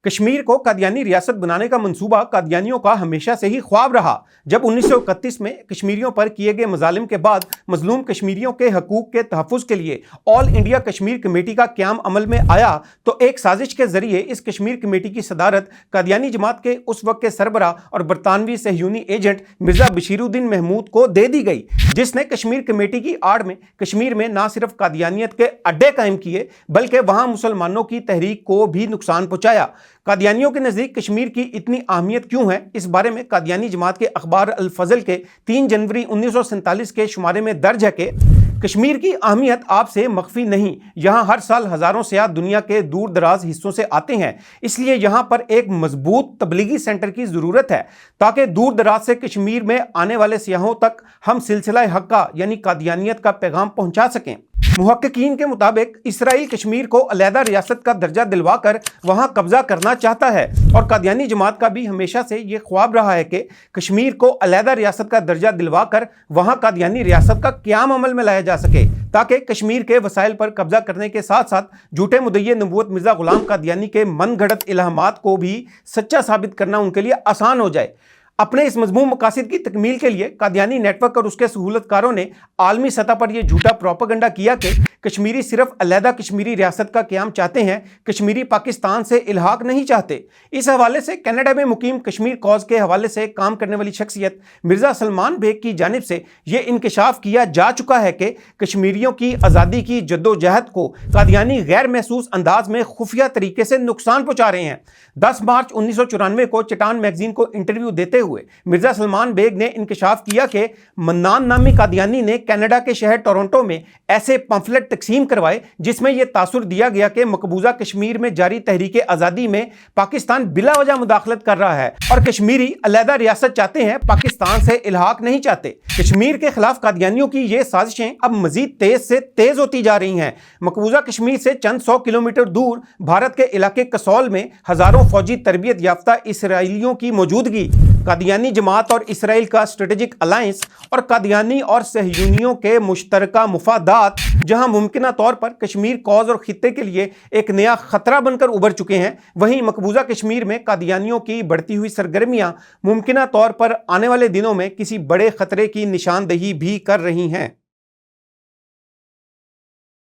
कश्मीर को कादियानी रियासत बनाने का मंसूबा कादियानियों का हमेशा से ही ख्वाब रहा। जब 1931 में कश्मीरियों पर किए गए मजालिम के बाद मजलूम कश्मीरियों के हकूक के तहफ़्फ़ुज़ के लिए ऑल इंडिया कश्मीर कमेटी का क़याम अमल में आया तो एक साजिश के ज़रिए इस कश्मीर कमेटी की सदारत कादियानी जमात के उस वक्त के सरबराह और बरतानवी सहयूनी एजेंट मिर्ज़ा बशीरुद्दीन महमूद को दे दी गई, जिसने कश्मीर कमेटी की आड़ में कश्मीर में न सिर्फ कादियानियत के अड्डे कायम किए बल्कि वहाँ मुसलमानों की तहरीक को भी नुकसान पहुँचाया। कादियानियों के नज़दीक कश्मीर की इतनी अहमियत क्यों है, इस बारे में कादियानी जमात के अखबार अल फजल के 3 जनवरी 1947 के शुमारे में दर्ज है कि कश्मीर की अहमियत आपसे मख्फी नहीं। यहाँ हर साल हज़ारों सियाह दुनिया के दूर दराज हिस्सों से आते हैं, इसलिए यहाँ पर एक मजबूत तबलीगी सेंटर की ज़रूरत है ताकि दूर दराज से कश्मीर में आने वाले सियाहों तक हम सिलसिला हक्का यानी कादियानियत का पैगाम पहुँचा सकें। मुहक्किकीन के मुताबिक इसराइल कश्मीर को अलहदा रियासत का दर्जा दिलवाकर वहाँ कब्जा करना चाहता है और कादियानी जमात का भी हमेशा से ये ख्वाब रहा है कि कश्मीर को अलहदा रियासत का दर्जा दिलवाकर वहाँ कादियानी रियासत का क़याम अमल में लाया जा सके ताकि कश्मीर के वसाइल पर कब्जा करने के साथ साथ झूठे मुद्दई नबूवत मिर्ज़ा ग़ुलाम कादियानी के मनगढ़ंत इल्हामात को भी सच्चा साबित करना उनके लिए आसान हो जाए। अपने इस मज़मूम मकासद की तकमील के लिए कादियानी नेटवर्क और उसके सहूलतकारों ने आलमी सतह पर यह झूठा प्रोपेगेंडा किया कि कश्मीरी सिर्फ अलहदा कश्मीरी रियासत का क़याम चाहते हैं, कश्मीरी पाकिस्तान से इल्हाक नहीं चाहते। इस हवाले से कनाडा में मुकीम कश्मीर कॉज के हवाले से काम करने वाली शख्सियत मिर्ज़ा सलमान बेग की जानिब से यह इंकशाफ किया जा चुका है कि कश्मीरियों की आज़ादी की जद्दोजहद को कादियानी गैर महसूस अंदाज में खुफिया तरीके से नुकसान पहुँचा रहे हैं। 10 मार्च 1994 को चटान मैगजीन को इंटरव्यू देते हुए मिर्ज़ा सलमान बेग ने इंकशाफ किया कि मन्नान नामी कादियानी ने कनाडा के शहर टोरंटो में ऐसे पंफलेट तकसीम करवाए जिसमें यह तासुर दिया गया कि मकबूजा कश्मीर में जारी तहरीक आज़ादी में पाकिस्तान बिला वजह मुदाखलत कर रहा है और कश्मीरी अलहदा रियासत चाहते हैं, पाकिस्तान से इल्हाक नहीं चाहते। कश्मीर के खिलाफ कादियानियों की ये साजिशें अब मजीद तेज से तेज होती जा रही हैं। मकबूजा कश्मीर से चंद 100 किलोमीटर दूर भारत के इलाके कसौल में हजारों फौजी तरबियत याफ्ता इसराइलियों की मौजूदगी, कादियानी जमात और इसराइल का स्ट्रेटेजिक अलायंस और कादियानी और सहयूनियों के मुश्तरका मुफादात जहां मुमकिना तौर पर कश्मीर कॉज और खित्ते के लिए एक नया खतरा बनकर उभर चुके हैं, वहीं मकबूजा कश्मीर में कादियानियों की बढ़ती हुई सरगर्मियां मुमकिना तौर पर आने वाले दिनों में किसी बड़े खतरे की निशानदही भी कर रही हैं।